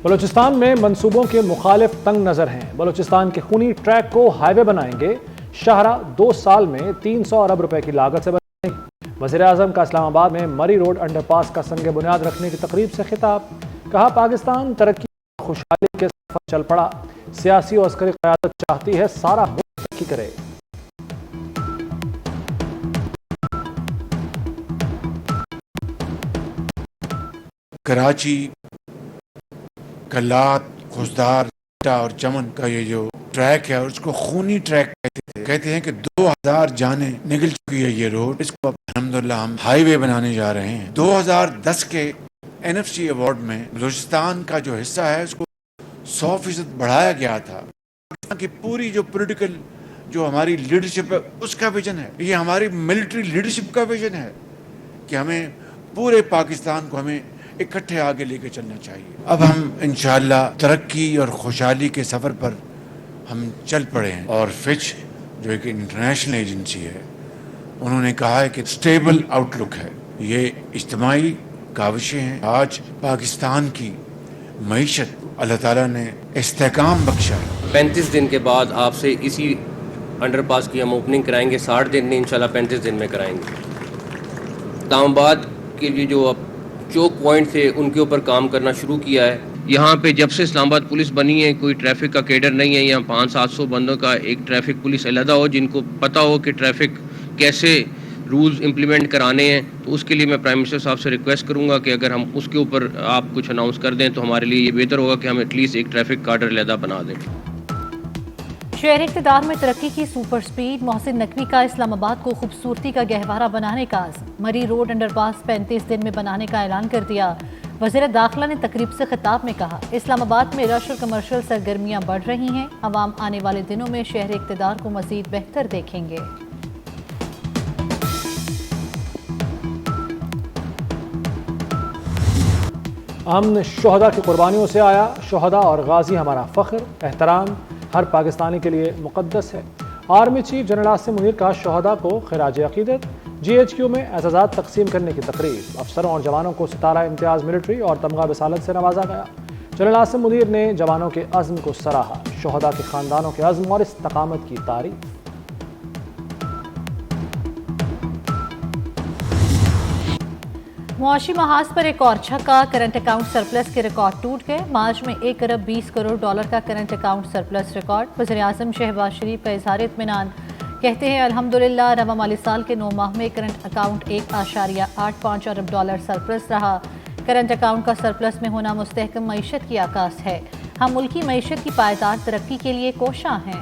بلوچستان میں منصوبوں کے مخالف تنگ نظر ہیں۔ بلوچستان کے خونی ٹریک کو ہائی وے بنائیں گے۔ شاہراہ 2 سال میں 300 ارب روپے کی لاگت سے بنے گی۔ وزیر اعظم کا اسلام آباد میں مری روڈ انڈر پاس کا سنگ بنیاد رکھنے کی تقریب سے خطاب۔ کہا پاکستان ترقی اور خوشحالی کے سفر چل پڑا، سیاسی اور عسکری قیادت چاہتی ہے سارا ملک ترقی کرے۔ کراچی، کلات، خوشدار اور چمن کا یہ جو ٹریک ہے اس کو خونی ٹریک کہتے ہیں کہ 2000 جانیں نکل چکی ہے یہ روڈ۔ اس کو الحمدللہ ہم ہائی وے بنانے جا رہے ہیں۔ 2010 کے NFC ایوارڈ میں بلوچستان کا جو حصہ ہے اس کو 100% بڑھایا گیا تھا۔ پاکستان کی پوری جو پولیٹیکل جو ہماری لیڈرشپ ہے اس کا ویژن ہے، یہ ہماری ملٹری لیڈرشپ کا ویژن ہے کہ ہمیں پورے پاکستان کو ہمیں اکٹھے آگے لے کے چلنا چاہیے۔ اب ہم انشاءاللہ ترقی اور خوشحالی کے سفر پر ہم چل پڑے ہیں، اور فچ جو ایک انٹرنیشنل ایجنسی ہے انہوں نے کہا ہے کہ سٹیبل آؤٹ لک ہے۔ یہ اجتماعی کاوشیں ہیں۔ آج پاکستان کی معیشت اللہ تعالیٰ نے استحکام بخشا ہے۔ 35 دن کے بعد آپ سے اسی انڈر پاس کی ہم اوپننگ کرائیں گے۔ 60 دن نہیں، انشاءاللہ 35 دن میں کرائیں گے۔ اسلام آباد کے لیے جو اب چوک پوائنٹ تھے ان کے اوپر کام کرنا شروع کیا ہے۔ یہاں پہ جب سے اسلام آباد پولیس بنی ہے کوئی ٹریفک کا کیڈر نہیں ہے۔ یہاں 500-700 بندوں کا ایک ٹریفک پولیس علیحدہ ہو جن کو پتہ ہو کہ ٹریفک کیسے رولز امپلیمنٹ کرانے ہیں، تو اس کے لیے میں پرائم منسٹر صاحب سے ریکویسٹ کروں گا کہ اگر ہم اس کے اوپر آپ کچھ اناؤنس کر دیں تو ہمارے لیے یہ بہتر ہوگا کہ ہم ایٹ لیسٹ ایک ٹریفک کارڈر علیحدہ بنا دیں۔ شہر اقتدار میں ترقی کی سپر سپیڈ، محسن نقوی کا اسلام آباد کو خوبصورتی کا گہوارہ بنانے کا عزم۔ مری روڈ انڈر پاس 35 دن میں بنانے کا اعلان کر دیا۔ وزیر داخلہ نے تقریب سے خطاب میں کہا اسلام آباد میں رش اور کمرشل سرگرمیاں بڑھ رہی ہیں، عوام آنے والے دنوں میں شہر اقتدار کو مزید بہتر دیکھیں گے۔ امن شہداء کی قربانیوں سے آیا، شہداء اور غازی ہمارا فخر، احترام ہر پاکستانی کے لیے مقدس ہے۔ Army chief general Asim Munir کا شہداء کو خراج عقیدت۔ GHQ میں اعزازات تقسیم کرنے کی تقریب، افسروں اور جوانوں کو ستارہ امتیاز ملٹری اور تمغہ رسالت سے نوازا گیا۔ جنرل عاصم منیر نے جوانوں کے عزم کو سراہا، شہداء کے خاندانوں کے عزم اور استقامت کی تعریف۔ معاشی محاذ پر ایک اور چھکا، کرنٹ اکاؤنٹ سرپلس کے ریکارڈ ٹوٹ گئے۔ مارچ میں 1 ارب 20 کروڑ ڈالر کا کرنٹ اکاؤنٹ سرپلس ریکارڈ۔ وزیر اعظم شہباز شریف کا اظہار اطمینان، کہتے ہیں الحمدللہ رواں مالی سال کے 9 ماہ میں کرنٹ اکاؤنٹ 1.85 ارب ڈالر سرپلس رہا۔ کرنٹ اکاؤنٹ کا سرپلس میں ہونا مستحکم معیشت کی عکاس ہے۔ ہم ملکی معیشت کی پائیدار ترقی کے لیے کوشاں ہیں۔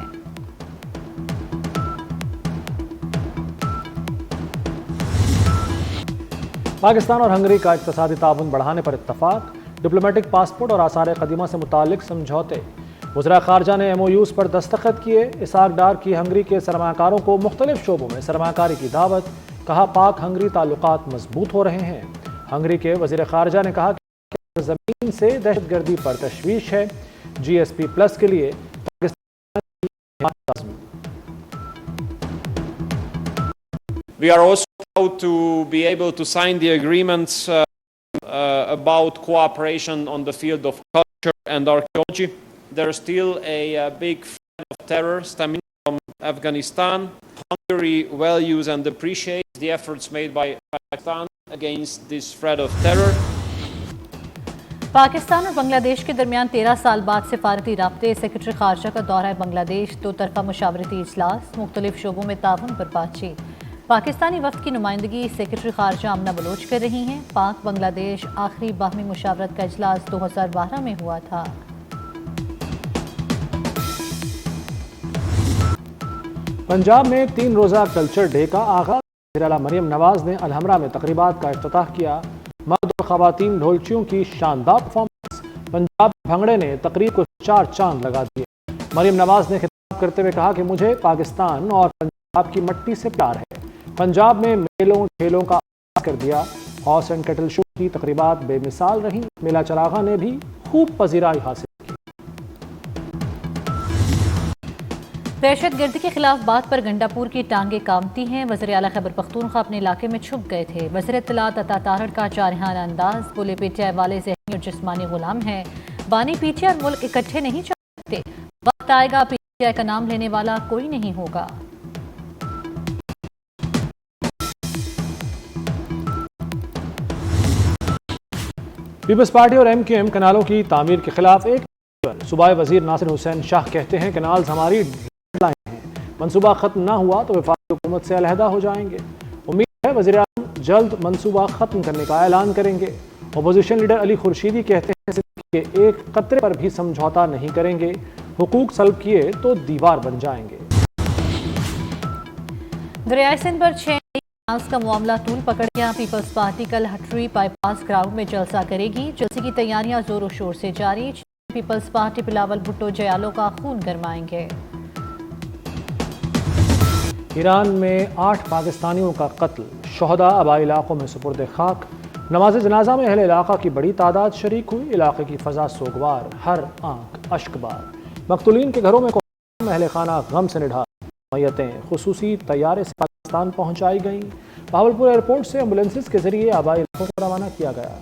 پاکستان اور ہنگری کا اقتصادی تعاون بڑھانے پر اتفاق، ڈپلومیٹک پاسپورٹ اور آثار قدیمہ سے متعلق سمجھوتے۔ وزراء خارجہ نے MOUs پر دستخط کیے۔ اسحاق ڈار کی ہنگری کے سرمایہ کاروں کو مختلف شعبوں میں سرمایہ کاری کی دعوت۔ کہا پاک ہنگری تعلقات مضبوط ہو رہے ہیں۔ ہنگری کے وزیر خارجہ نے کہا کہ زمین سے دہشت گردی پر تشویش ہے۔ GSP+ کے لیے پاکستان کی عزم۔ We are also proud to be able to sign the agreements about cooperation on the field of culture and archaeology. There is still a big threat of terror stemming from Afghanistan. Hungary values and appreciates the efforts made by Pakistan against this threat of terror. Pakistan اور بنگلہ دیش کے درمیان 13 سال بعد سفارتی رابطے، secretary خارجہ کا دورہ بنگلہ دیش، 2 طرفہ مشاورتی اجلاس، مختلف شعبوں میں تعاون پر بات چیت۔ پاکستانی وفد کی نمائندگی سیکرٹری خارجہ آمنہ بلوچ کر رہی ہیں۔ پاک بنگلہ دیش آخری باہمی مشاورت کا اجلاس 2012 میں ہوا تھا۔ پنجاب میں 3 روزہ کلچر ڈے کا آغاز، وزیر اعلیٰ مریم نواز نے الحمرہ میں تقریبات کا افتتاح کیا۔ مرد اور خواتین ڈھولچیوں کی شاندار پرفارمنس، پنجاب بھنگڑے نے تقریب کو 4 چاند لگا دیے۔ مریم نواز نے خطاب کرتے ہوئے کہا کہ مجھے پاکستان اور پنجاب کی مٹی سے پیار ہے۔ پنجاب میں میلوں ٹھیلوں کا آغاز کر دیا۔ ہارس اینڈ کیٹل شو کی تقریبات بے مثال رہیں۔ میلہ چراغاں نے بھی خوب پذیرائی حاصل کی۔ دہشت گردی کے خلاف بات پر گنڈا پور کی ٹانگیں کامتی ہیں۔ وزیر اعلیٰ خیبر پختونخوا اپنے علاقے میں چھپ گئے تھے۔ وزیر اطلاعات عطا تارڑ کا جارحانہ انداز، بولے پیٹے والے ذہنی اور جسمانی غلام ہیں۔ بانی پی ٹی آئی اور ملک اکٹھے نہیں چل سکتے، وقت آئے گا پی ٹی آئی کا نام لینے والا کوئی نہیں ہوگا۔ پیپلز پارٹی اور ایم کیو ایم کنالوں کی تعمیر کے خلاف ایک صوبائی وزیر ناصر حسین شاہ کہتے ہیں کنالز ہماری ڈیڈ لائن ہیں، منصوبہ ختم نہ ہوا تو وفاقی حکومت سے علیحدہ ہو جائیں گے۔ امید ہے وزیر اعظم جلد منصوبہ ختم کرنے کا اعلان کریں گے۔ اپوزیشن لیڈر علی خورشیدی کہتے ہیں کہ ایک قطرے پر بھی سمجھوتا نہیں کریں گے، حقوق سلب کیے تو دیوار بن جائیں گے۔ دریائے سندھ پر 6 کا معاملہ طول پکڑ گیا۔ پیپلز پارٹی کل ہٹری بائی پاس گراؤنڈ میں جلسہ کرے گی۔ جلسے کی تیاریاں زور و شور سے جاری۔ پیپلز پارٹی بلاول بھٹو جیالو کا خون گرمائیں گے۔ ایران میں 8 پاکستانیوں کا قتل، شہداء آبائی علاقوں میں سپرد خاک۔ نماز جنازہ میں اہل علاقہ کی بڑی تعداد شریک ہوئی، علاقے کی فضا سوگوار، ہر آنکھ اشکبار۔ مقتولین کے گھروں میں اہل خانہ غم سے نڈھا، میتیں خصوصی طیارے سے پاکستان پہنچائی گئیں۔ بہاولپور ایئرپورٹ سے ایمبولینسز کے ذریعے آبائی علاقوں کو روانہ کیا گیا۔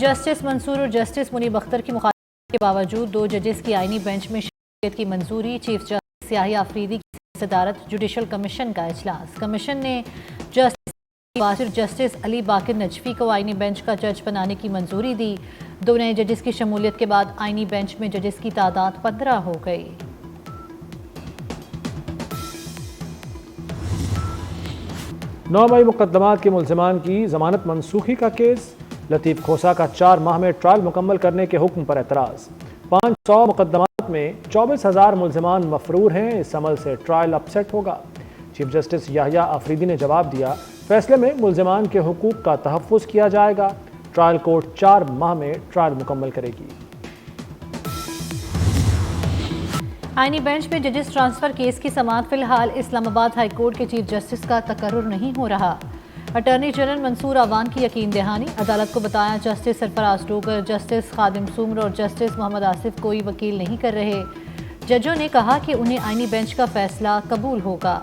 جسٹس منصور اور جسٹس منیب اختر کی مخالفت کے باوجود 2 ججز کی آئینی بینچ میں شمولیت کی منظوری۔ چیف جسٹس یحییٰ آفریدی کی صدارت جوڈیشل کمیشن کا اجلاس۔ کمیشن نے جسٹس علی باقر نجفی کو آئینی بینچ کا جج بنانے کی منظوری دی۔ 2 نئے ججز کی شمولیت کے بعد آئینی بینچ میں ججز کی تعداد 15 ہو گئی۔ 9 مئی مقدمات کے ملزمان کی ضمانت منسوخی کا کیس۔ لطیف کھوسہ کا 4 ماہ میں ٹرائل مکمل کرنے کے حکم پر اعتراض۔ 500 مقدمات میں 24,000 ملزمان مفرور ہیں، اس عمل سے ٹرائل اپ سیٹ ہوگا۔ چیف جسٹس یحییٰ آفریدی نے جواب دیا، فیصلے میں ملزمان کے حقوق کا تحفظ کیا جائے گا۔ ٹرائل کورٹ 4 ماہ میں ٹرائل مکمل کرے گی۔ آئینی بینچ میں ججز ٹرانسفر کیس کی سماعت فی الحال اسلام آباد ہائی کورٹ کے چیف جسٹس کا تقرر نہیں ہو رہا۔ اٹارنی جنرل منصور اعوان کی یقین دہانی، عدالت کو بتایا جسٹس سرفراز ڈوگر، جسٹس خادم سومر اور جسٹس محمد آصف کوئی وکیل نہیں کر رہے۔ ججوں نے کہا کہ انہیں آئینی بینچ کا فیصلہ قبول ہوگا۔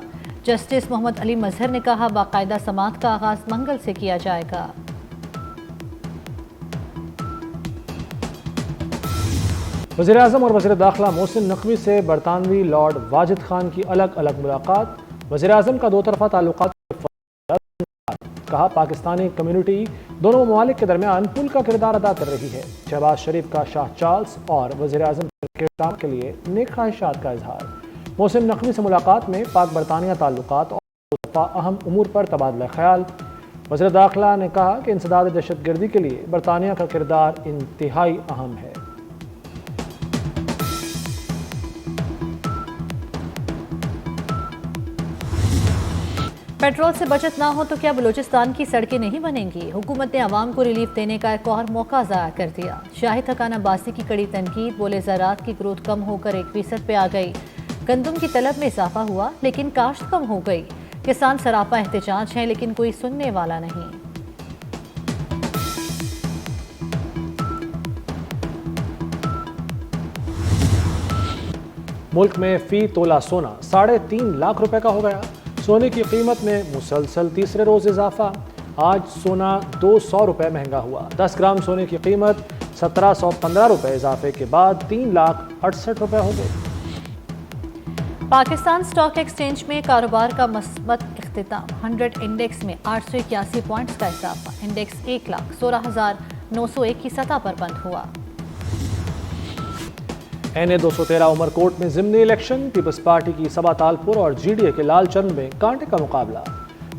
جسٹس محمد علی مظہر نے کہا باقاعدہ سماعت کا آغاز منگل سے کیا جائے گا۔ وزیر اعظم اور وزیر داخلہ محسن نقوی سے برطانوی لارڈ واجد خان کی الگ الگ ملاقات۔ وزیر اعظم کا 2 طرفہ تعلقات کہا پاکستانی کمیونٹی دونوں ممالک کے درمیان پل کا کردار ادا کر رہی ہے۔ شہباز شریف کا شاہ چارلس اور وزیر اعظم کے کام کے لیے نیک خواہشات کا اظہار۔ محسن نقوی سے ملاقات میں پاک برطانیہ تعلقات اور اہم امور پر تبادلہ خیال۔ وزیر داخلہ نے کہا کہ انسداد دہشت گردی کے لیے برطانیہ کا کردار انتہائی اہم ہے۔ پیٹرول سے بچت نہ ہو تو کیا بلوچستان کی سڑکیں نہیں بنیں گی؟ حکومت نے عوام کو ریلیف دینے کا ایک اور موقع ضائع کر دیا۔ شاہد حقانہ باسی کی کڑی تنقید، بولے زراعت کی گروتھ کم ہو کر 1% پہ آ گئی۔ گندم کی طلب میں اضافہ ہوا لیکن کاشت کم ہو گئی۔ کسان سراپا احتجاج ہیں لیکن کوئی سننے والا نہیں۔ ملک میں فی تولہ سونا 3.5 لاکھ روپے کا ہو گیا۔ سونے کی قیمت میں مسلسل تیسرے روز اضافہ، آج سونا 200 روپے مہنگا ہوا۔ 10 گرام سونے کی قیمت 1715 روپے اضافے کے بعد 3,68,000 روپے ہو گئے۔ پاکستان سٹاک ایکسچینج میں کاروبار کا مثبت اختتام، 100 انڈیکس میں 881 پوائنٹس کا اضافہ، انڈیکس 1,16,901 کی سطح پر بند ہوا۔ NA 213 عمرکوٹ میں ضمنی الیکشن، پیپلز پارٹی کی سبا تالپور اور GDA کے لال چند میں کانٹے کا مقابلہ۔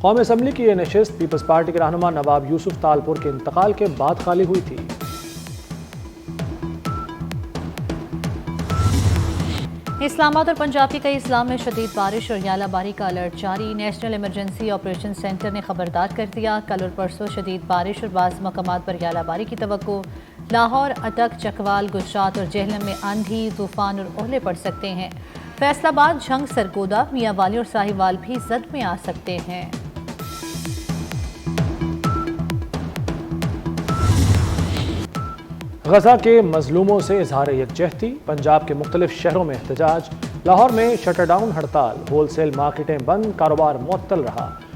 قومی اسمبلی کی یہ نشست پیپلز پارٹی کے رہنما نواب یوسف تالپور کے انتقال کے بعد خالی ہوئی تھی۔ اسلام آباد اور پنجاب کے کئی اضلاع میں شدید بارش اور ژالہ باری کا الرٹ جاری، نیشنل ایمرجنسی آپریشن سینٹر نے خبردار کر دیا۔ کل اور پرسوں شدید بارش اور بعض مقامات پر ژالہ باری کی توقع۔ لاہور، اٹک، چکوال، گجرات اور جہلم میں آندھی، طوفان اور اولے پڑ سکتے ہیں۔ فیصل آباد، جھنگ، سرگودا، میاں والی اور ساہیوال بھی زد میں آ سکتے ہیں۔ غزہ کے مظلوموں سے اظہار یکجہتی، پنجاب کے مختلف شہروں میں احتجاج۔ لاہور میں شٹر ڈاؤن ہڑتال، ہول سیل مارکیٹیں بند، کاروبار معطل رہا۔